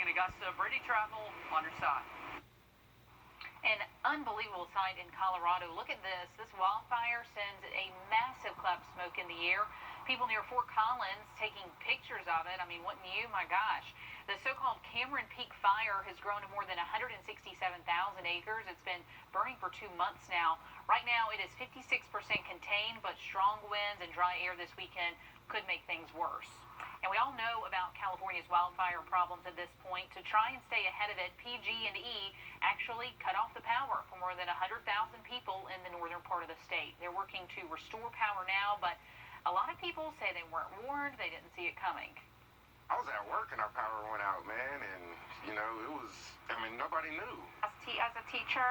in Augusta. Brittany Travel on your side. An unbelievable sight in Colorado. Look at this. This wildfire sends a massive cloud of smoke in the air. People near Fort Collins taking pictures of it. I mean, wouldn't you? My gosh. The so-called Cameron Peak fire has grown to more than 167,000 acres. It's been burning for 2 months now. Right now, it is 56% contained, but strong winds and dry air this weekend could make things worse. And we all know about California's wildfire problems at this point. To try and stay ahead of it, PG&E actually cut off the power for more than 100,000 people in the northern part of the state. They're working to restore power now, but a lot of people say they weren't warned, they didn't see it coming. I was at work and our power went out, man, and, nobody knew. As a teacher,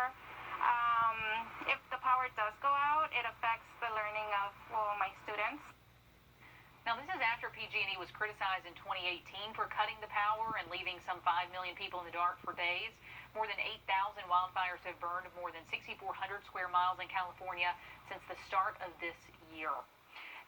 if the power does go out, it affects the learning of, my students. Now, this is after PG&E was criticized in 2018 for cutting the power and leaving some 5 million people in the dark for days. More than 8,000 wildfires have burned more than 6,400 square miles in California since the start of this year.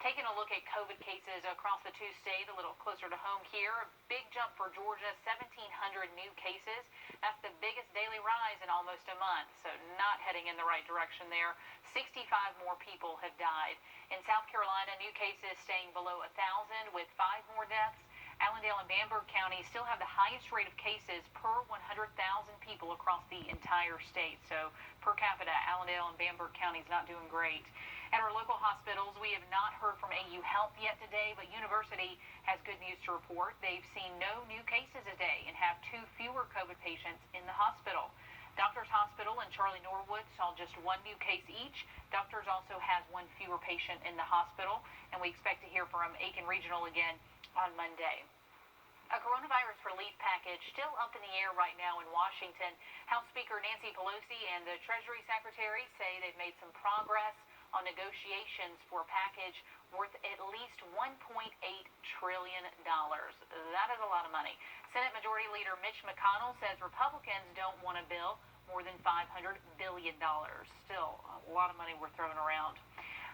Taking a look at COVID cases across the two states, a little closer to home here. A big jump for Georgia, 1,700 new cases. That's the biggest daily rise in almost a month, so not heading in the right direction there. 65 more people have died. In South Carolina, new cases staying below 1,000 with 5 more deaths. Allendale and Bamberg counties still have the highest rate of cases per 100,000 people across the entire state. So per capita, Allendale and Bamberg counties not doing great. At our local hospitals, we have not heard from AU Health yet today, but University has good news to report. They've seen no new cases a day and have 2 fewer COVID patients in the hospital. Doctors Hospital and Charlie Norwood saw just 1 new case each. Doctors also has 1 fewer patient in the hospital, and we expect to hear from Aiken Regional again on Monday. A coronavirus relief package still up in the air right now in Washington. House Speaker Nancy Pelosi and the Treasury Secretary say they've made some progress on negotiations for a package worth at least $1.8 trillion. That is a lot of money. Senate Majority Leader Mitch McConnell says Republicans don't want a bill more than $500 billion. Still, a lot of money we're throwing around.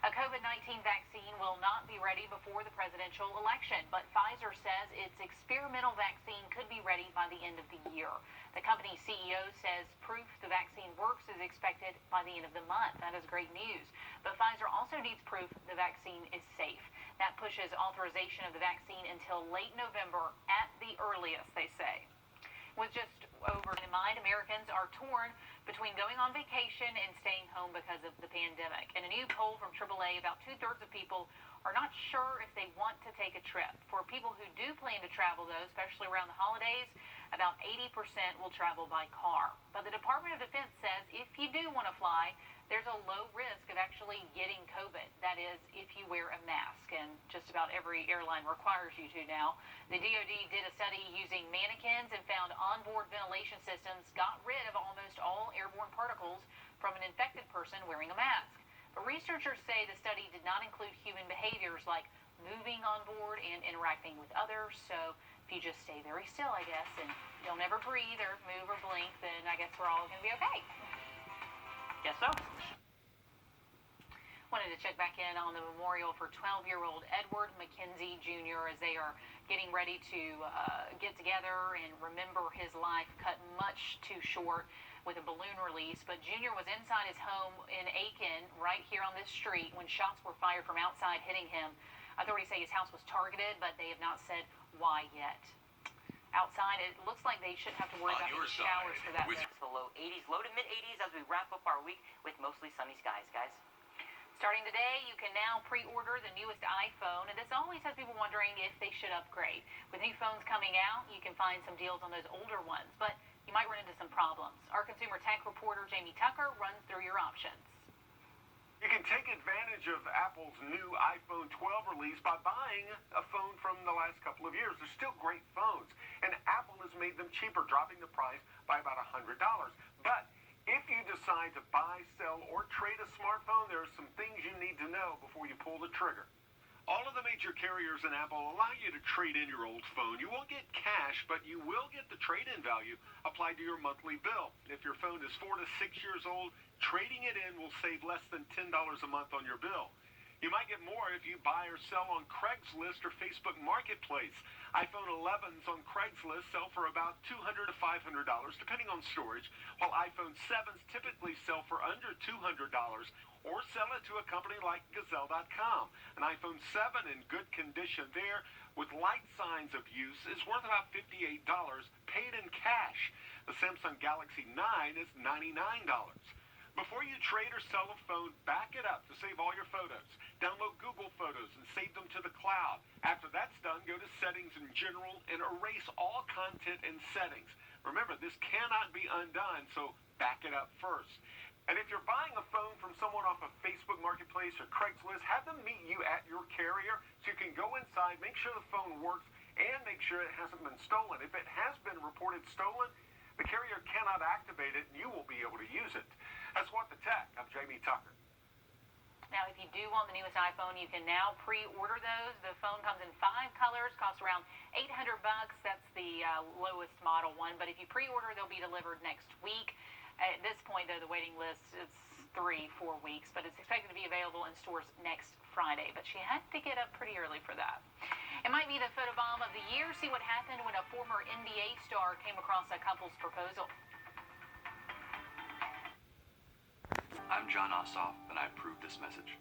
A COVID-19 vaccine will not be ready before the presidential election, but Pfizer says its experimental vaccine could be ready by the end of the year. The company's CEO says proof the vaccine works is expected by the end of the month. That is great news. But Pfizer also needs proof the vaccine is safe. That pushes authorization of the vaccine until late November at the earliest, they say. With just over in mind, Americans are torn between going on vacation and staying home because of the pandemic. In a new poll from AAA, about 2/3 of people are not sure if they want to take a trip. For people who do plan to travel, though, especially around the holidays, about 80% will travel by car. But the Department of Defense says if you do want to fly, there's a low risk of actually getting COVID. That is, if you wear a mask, and just about every airline requires you to now. The DoD did a study using mannequins and found onboard ventilation systems got rid of almost all airborne particles from an infected person wearing a mask. But researchers say the study did not include human behaviors like moving on board and interacting with others. So if you just stay very still, I guess, and don't ever breathe or move or blink, then I guess we're all going to be okay. Guess so. Wanted to check back in on the memorial for 12-year-old Edward McKenzie Jr. as they are getting ready to get together and remember his life cut much too short with a balloon release. But Jr. was inside his home in Aiken, right here on this street, when shots were fired from outside, hitting him. Authorities say his house was targeted, but they have not said why yet. Outside, it looks like they shouldn't have to worry about any showers for that. It's the low 80s, low to mid 80s as we wrap up our week with mostly sunny skies, guys. Starting today, you can now pre-order the newest iPhone, and this always has people wondering if they should upgrade. With new phones coming out, you can find some deals on those older ones, but you might run into some problems. Our consumer tech reporter, Jamie Tucker, runs through your options. You can take advantage of Apple's new iPhone 12 release by buying a phone from the last couple of years. They're still great phones, and Apple has made them cheaper, dropping the price by about $100. But if you decide to buy, sell, or trade a smartphone, there are some things you need to know before you pull the trigger. All of the major carriers and Apple allow you to trade in your old phone. You won't get cash, but you will get the trade-in value applied to your monthly bill. If your phone is 4 to 6 years old, trading it in will save less than $10 a month on your bill. You might get more if you buy or sell on Craigslist or Facebook Marketplace. iPhone 11s on Craigslist sell for about $200 to $500, depending on storage, while iPhone 7s typically sell for under $200, or sell it to a company like Gazelle.com. An iPhone 7 in good condition there with light signs of use is worth about $58 paid in cash. The Samsung Galaxy 9 is $99. Before you trade or sell a phone, back it up to save all your photos. Download Google Photos and save them to the cloud. After that's done, go to Settings in General and erase all content and settings. Remember, this cannot be undone, so back it up first. And if you're buying a phone from someone off of Facebook Marketplace or Craigslist, have them meet you at your carrier so you can go inside, make sure the phone works, and make sure it hasn't been stolen. If it has been reported stolen, the carrier cannot activate it, and you will be able to use it. That's What the Tech. I'm Jamie Tucker. Now, if you do want the newest iPhone, you can now pre-order those. The phone comes in 5 colors, costs around $800. That's the lowest model one. But if you pre-order, they'll be delivered next week. At this point, though, the waiting list is 3-4 weeks, but it's expected to be available in stores next Friday. But she had to get up pretty early for that. It might be the photobomb of the year. See what happened when a former NBA star came across a couple's proposal. I'm John Ossoff, and I approve this message.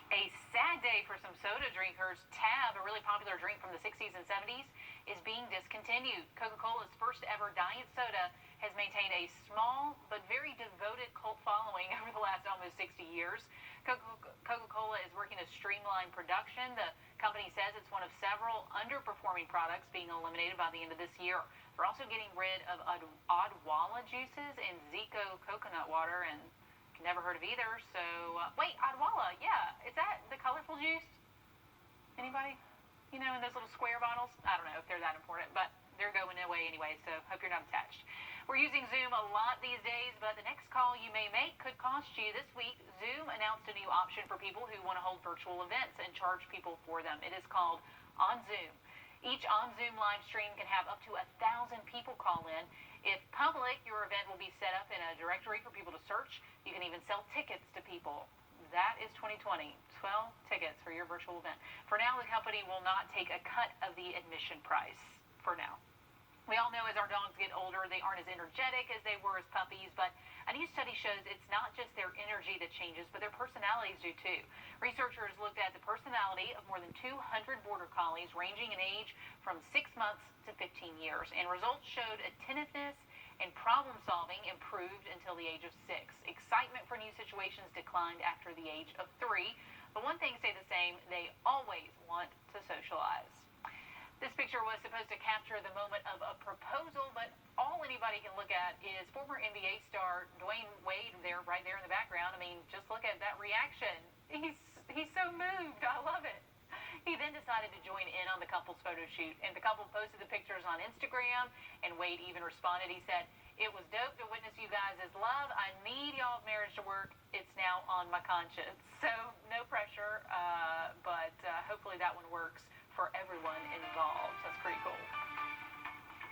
A sad day for some soda drinkers. Tab, a really popular drink from the 60s and 70s, is being discontinued. Coca-Cola's first ever diet soda has maintained a small but very devoted cult following over the last almost 60 years. Coca-Cola is working to streamline production. The company says it's one of several underperforming products being eliminated by the end of this year. They're also getting rid of Odwalla juices and Zico coconut water, and never heard of either. So, wait, Odwalla, yeah. Is that the colorful juice? Anybody? You know, in those little square bottles? I don't know if they're that important, but they're going away anyway, so hope you're not attached. We're using Zoom a lot these days, but the next call you may make could cost you. This week, Zoom announced a new option for people who want to hold virtual events and charge people for them. It is called On Zoom. Each On Zoom live stream can have up to 1,000 people call in. If public, your event will be set up in a directory for people to search. You can even sell tickets to people. That is 2020. 12 tickets for your virtual event. For now, the company will not take a cut of the admission price. For now. We all know as our dogs get older, they aren't as energetic as they were as puppies, but a new study shows it's not just their energy that changes, but their personalities do too. Researchers looked at the personality of more than 200 border collies ranging in age from 6 months to 15 years, and results showed attentiveness and problem solving improved until the age of 6. Excitement for new situations declined after the age of 3, but one thing stayed the same: they always want to socialize. This picture was supposed to capture the moment of a proposal, but all anybody can look at is former NBA star Dwayne Wade right there in the background. I mean, just look at that reaction. He's so moved. I love it. He then decided to join in on the couple's photo shoot, and the couple posted the pictures on Instagram, and Wade even responded. He said, "It was dope to witness you guys' love. I need y'all's marriage to work. It's now on my conscience." So, no pressure, but hopefully that one works for everyone involved. That's pretty cool.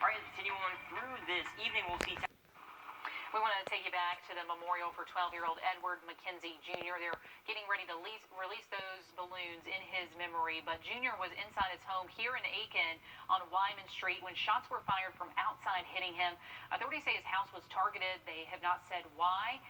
All right, let's continue on through this evening. We'll see. We want to take you back to the memorial for 12-year-old Edward McKenzie Jr. They're getting ready to release those balloons in his memory, but Jr. was inside his home here in Aiken on Wyman Street when shots were fired from outside, hitting him. Authorities say his house was targeted. They have not said why,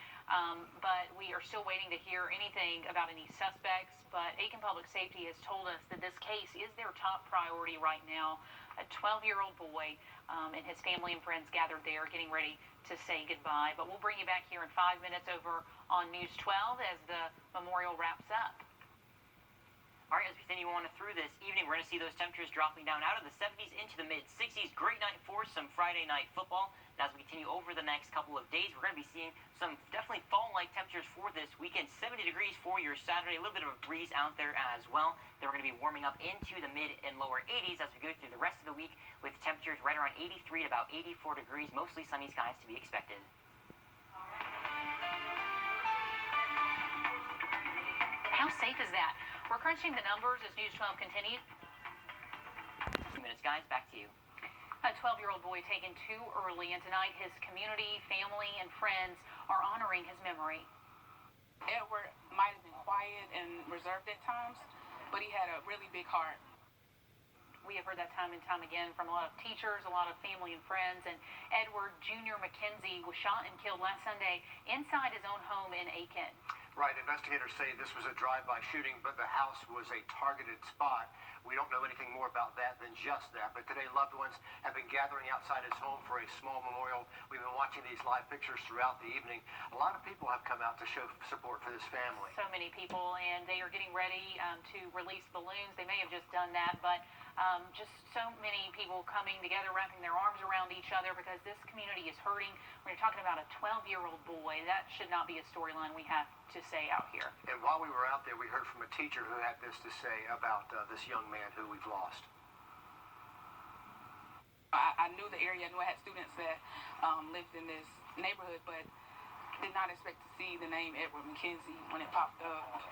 but we are still waiting to hear anything about any suspects. But Aiken Public Safety has told us that this case is their top priority right now. A 12-year-old boy and his family and friends gathered there getting ready to say goodbye. But we'll bring you back here in 5 minutes over on News 12 as the memorial wraps up. All right, as we continue on through this evening, we're going to see those temperatures dropping down out of the 70s into the mid-60s. Great night for some Friday night football. And as we continue over the next couple of days, we're going to be seeing some definitely fall-like temperatures for this weekend. 70 degrees for your Saturday. A little bit of a breeze out there as well. Then we're going to be warming up into the mid and lower 80s as we go through the rest of the week with temperatures right around 83 to about 84 degrees. Mostly sunny skies to be expected. How safe is that? We're crunching the numbers as News 12 continues. 2 minutes, guys. Back to you. A 12-year-old boy taken too early, and tonight his community, family, and friends are honoring his memory. Edward might have been quiet and reserved at times, but he had a really big heart. We have heard that time and time again from a lot of teachers, a lot of family and friends. And Edward Jr. McKenzie was shot and killed last Sunday inside his own home in Aiken. Right, investigators say this was a drive-by shooting, but the house was a targeted spot. We don't know anything more about that than just that. But today, loved ones have been gathering outside his home for a small memorial. We've been watching these live pictures throughout the evening. A lot of people have come out to show support for this family. So many people, and they are getting ready to release balloons. They may have just done that, but just so many people coming together, wrapping their arms around each other, because this community is hurting. When you're talking about a 12-year-old boy, that should not be a storyline we have to say out here. And while we were out there, we heard from a teacher who had this to say about this young man who we've lost. I knew the area. I knew I had students that lived in this neighborhood, but did not expect to see the name Edward McKenzie when it popped up.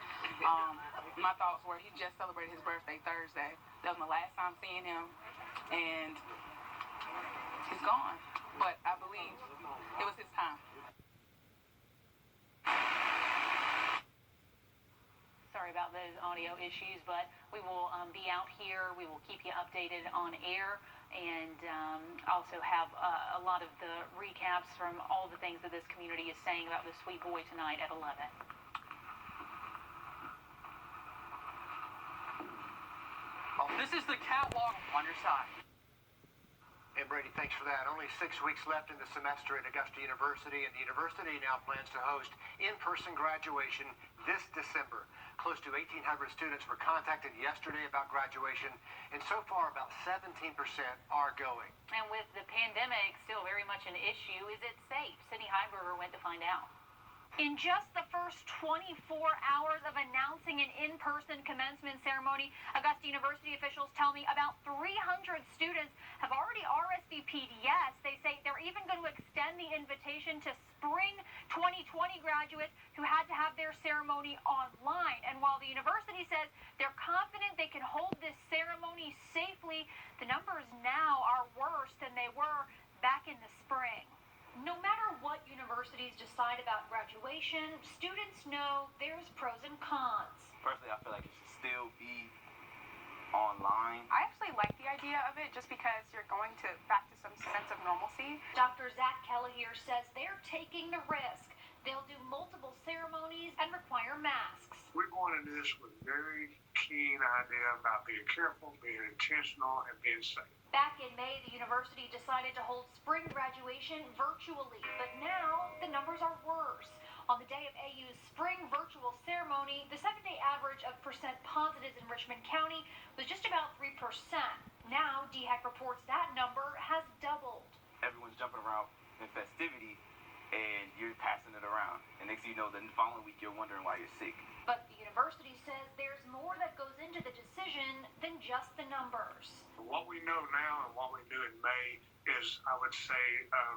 My thoughts were, he just celebrated his birthday Thursday. That was my last time seeing him, and he's gone. But I believe it was his time. Sorry about those audio issues, but we will be out here. We will keep you updated on air, and also have a lot of the recaps from all the things that this community is saying about this sweet boy tonight at 11. This is the catwalk on your side. And Brady, thanks for that. Only 6 weeks left in the semester at Augusta University, and the university now plans to host in-person graduation this December. Close to 1,800 students were contacted yesterday about graduation, and so far about 17% are going. And with the pandemic still very much an issue, is it safe? Sydney Heiberger went to find out. In just the first 24 hours of announcing an in-person commencement ceremony, Augusta University officials tell me about 300 students have already RSVP'd yes. They say they're even going to extend the invitation to spring 2020 graduates who had to have their ceremony online. And while the university says they're confident they can hold this ceremony safely, the numbers now are worse than they were back in the spring. No matter what universities decide about graduation, students know there's pros and cons. Personally, I feel like it should still be online. I actually like the idea of it just because you're going back to some sense of normalcy. Dr. Zach Kelleher says they're taking the risk. They'll do multiple ceremonies and require masks. We're going into this with a very keen idea about being careful, being intentional, and being safe. Back in May, the university decided to hold spring graduation virtually, but now the numbers are worse. On the day of AU's spring virtual ceremony, the 7-day average of percent positives in Richmond County was just about 3%. Now, DHEC reports that number has doubled. Everyone's jumping around in festivity, and you're passing it around. And next thing you know, the following week, you're wondering why you're sick. But the university says there's more that goes into the decision than just the numbers. What we know now and what we knew in May is, I would say,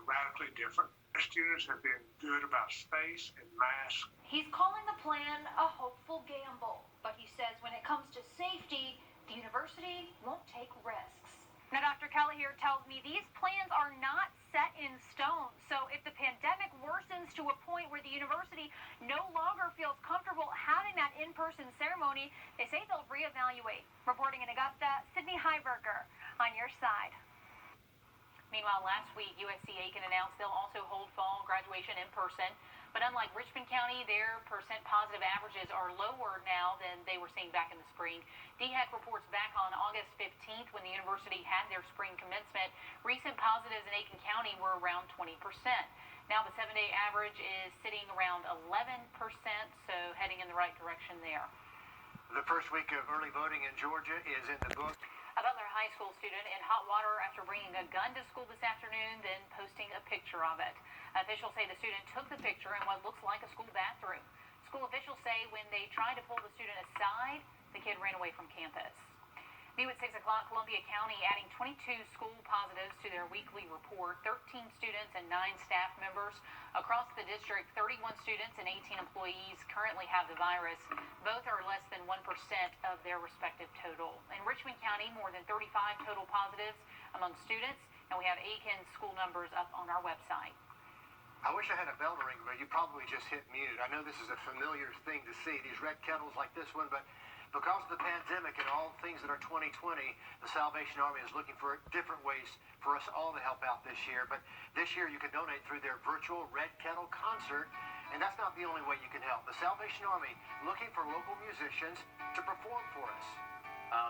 radically different. The students have been good about space and masks. He's calling the plan a hopeful gamble, but he says when it comes to safety, the university won't take risks. Now, Dr. Kelleher tells me these plans are not set in stone. So if the pandemic worsens to a point where the university no longer feels comfortable having that in-person ceremony, they say they'll reevaluate. Reporting in Augusta, Sydney Heiberger on your side. Meanwhile, last week, USC Aiken announced they'll also hold fall graduation in person. But unlike Richmond County, their percent positive averages are lower now than they were seeing back in the spring. DHEC reports back on August 15th when the university had their spring commencement, recent positives in Aiken County were around 20%. Now the 7-day average is sitting around 11%, so heading in the right direction there. The first week of early voting in Georgia is in the books. A Butler High School student in hot water after bringing a gun to school this afternoon, then posting a picture of it. Officials say the student took the picture in what looks like a school bathroom. School officials say when they tried to pull the student aside, the kid ran away from campus. New at 6 o'clock, Columbia County adding 22 school positives to their weekly report, 13 students and 9 staff members. Across the district, 31 students and 18 employees currently have the virus. Both are less than 1% of their respective total. In Richmond County, more than 35 total positives among students, and we have Aiken school numbers up on our website. I wish I had a bell to ring, but you probably just hit mute. I know this is a familiar thing to see, these red kettles like this one, but because of the pandemic and all things that are 2020, the Salvation Army is looking for different ways for us all to help out this year. But this year you can donate through their virtual Red Kettle concert, and that's not the only way you can help. The Salvation Army looking for local musicians to perform for us.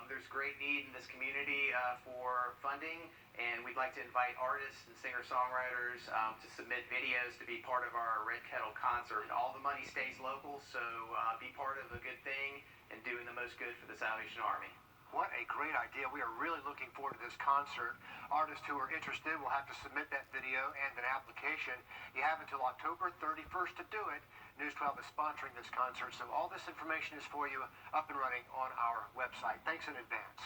There's great need in this community for funding, and we'd like to invite artists and singer-songwriters to submit videos to be part of our Red Kettle concert. All the money stays local, so be part of a good thing and doing the most good for the Salvation Army. What a great idea. We are really looking forward to this concert. Artists who are interested will have to submit that video and an application. You have until October 31st to do it. News 12 is sponsoring this concert, so all this information is for you up and running on our website. Thanks in advance.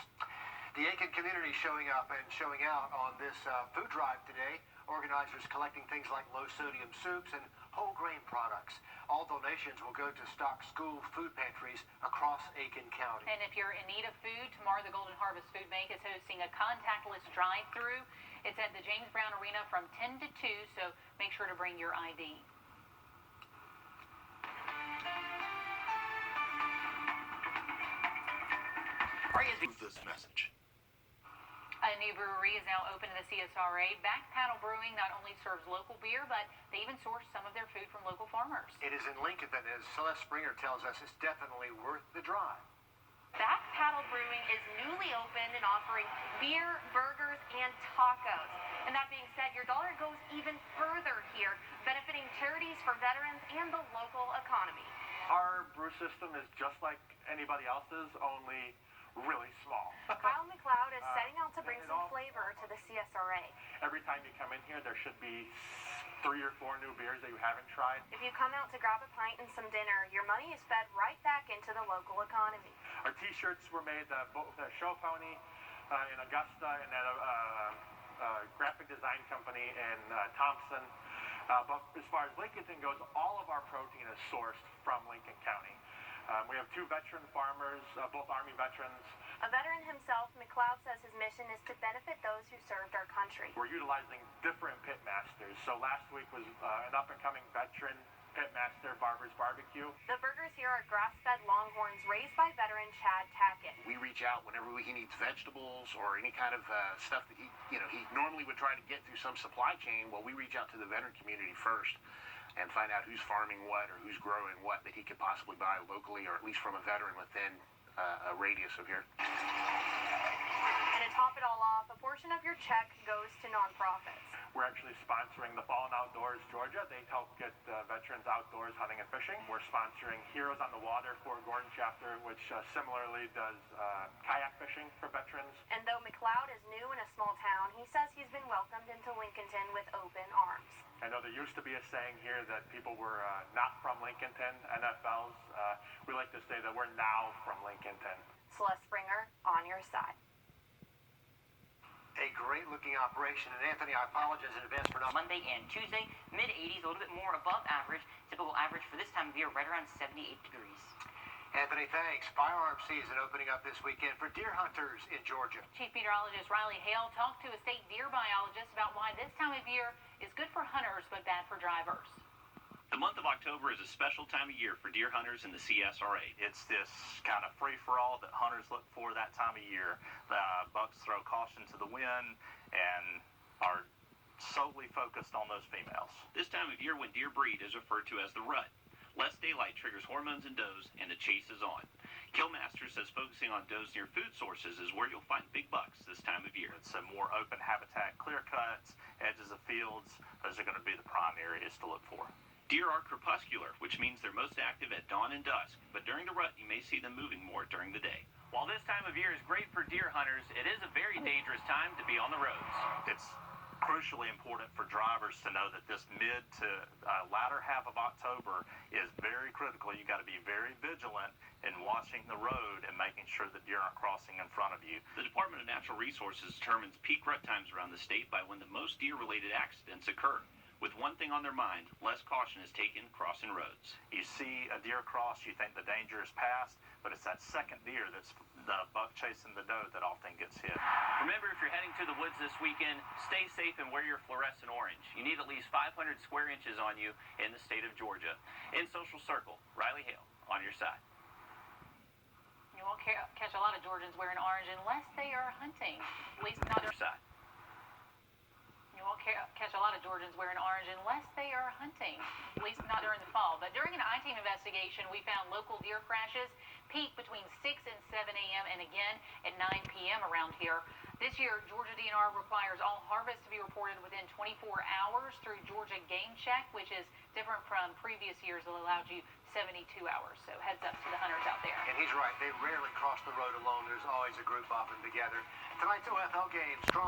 The Aiken community showing up and showing out on this food drive today. Organizers collecting things like low-sodium soups and whole grain products. All donations will go to stock school food pantries across Aiken County. And if you're in need of food, tomorrow the Golden Harvest Food Bank is hosting a contactless drive-through. It's at the James Brown Arena from 10 to 2, so make sure to bring your ID. This message. A new brewery is now open in the CSRA. Backpaddle Brewing not only serves local beer, but they even source some of their food from local farmers. It is in Lincoln that, as Celeste Springer tells us, it's definitely worth the drive. Backpaddle Brewing is newly opened and offering beer, burgers, and tacos. And that being said, your dollar goes even further here, benefiting charities for veterans and the local economy. Our brew system is just like anybody else's, only really small. Kyle McLeod is setting out to bring some flavor to the CSRA. Every time you come in here, there should be 3 or 4 new beers that you haven't tried. If you come out to grab a pint and some dinner, your money is fed right back into the local economy. Our t-shirts were made both at Show Pony in Augusta and at a graphic design company in Thompson. But as far as Lincolnton goes, all of our protein is sourced from Lincoln County. We have 2 veteran farmers, both Army veterans. A veteran himself, McLeod says his mission is to benefit those who served our country. We're utilizing different pit masters. So last week was an up-and-coming veteran pitmaster, Barber's Barbecue. The burgers here are grass-fed Longhorns raised by veteran Chad Tackett. We reach out whenever he needs vegetables or any kind of stuff that he normally would try to get through some supply chain. Well, we reach out to the veteran community first and find out who's farming what or who's growing what that he could possibly buy locally, or at least from a veteran within a radius of here. And to top it all off, a portion of your check goes to nonprofits. We're actually sponsoring the Fallen Outdoors Georgia. They help get veterans outdoors hunting and fishing. We're sponsoring Heroes on the Water for Gordon chapter, which similarly does kayak fishing for veterans. And though McLeod is new in a small town, he says he's been welcomed into Lincolnton with open arms. I know there used to be a saying here that people were not from Lincolnton, NFLs. We like to say that we're now from Lincolnton. Celeste Springer, on your side. A great-looking operation. And Anthony, I apologize in advance for not... Monday and Tuesday, mid-80s, a little bit more above average. Typical average for this time of year, right around 78 degrees. Anthony, thanks. Firearm season opening up this weekend for deer hunters in Georgia. Chief Meteorologist Riley Hale talked to a state deer biologist about why this time of year is good for hunters but bad for drivers. The month of October is a special time of year for deer hunters in the CSRA. It's this kind of free-for-all that hunters look for that time of year. The bucks throw caution to the wind and are solely focused on those females. This time of year when deer breed is referred to as the rut. Less daylight triggers hormones in does, and the chase is on. Killmaster says focusing on does near food sources is where you'll find big bucks this time of year. It's a more open habitat, clear cuts, edges of fields. Those are going to be the prime areas to look for. Deer are crepuscular, which means they're most active at dawn and dusk, but during the rut you may see them moving more during the day. While this time of year is great for deer hunters, it is a very dangerous time to be on the roads. It's crucially important for drivers to know that this mid to latter half of October is very critical. You got to be very vigilant in watching the road and making sure that deer aren't crossing in front of you. The Department of Natural Resources determines peak rut times around the state by when the most deer-related accidents occur. With one thing on their mind, less caution is taken crossing roads. You see a deer cross, you think the danger is past, but it's that second deer that's the buck chasing the doe that often gets hit. Remember, if you're heading to the woods this weekend, stay safe and wear your fluorescent orange. You need at least 500 square inches on you in the state of Georgia. In Social Circle, Riley Hale on your side. You won't catch a lot of Georgians wearing orange unless they are hunting. At least not Your side. You won't catch a lot of Georgians wearing orange unless they are hunting, at least not during the fall. But during an I-team investigation, we found local deer crashes peak between 6 and 7 a.m. and again at 9 p.m. around here. This year, Georgia DNR requires all harvests to be reported within 24 hours through Georgia Game Check, which is different from previous years that allowed you 72 hours. So heads up to the hunters out there. And he's right. They rarely cross the road alone. There's always a group of them together. Tonight's OFL game, strong.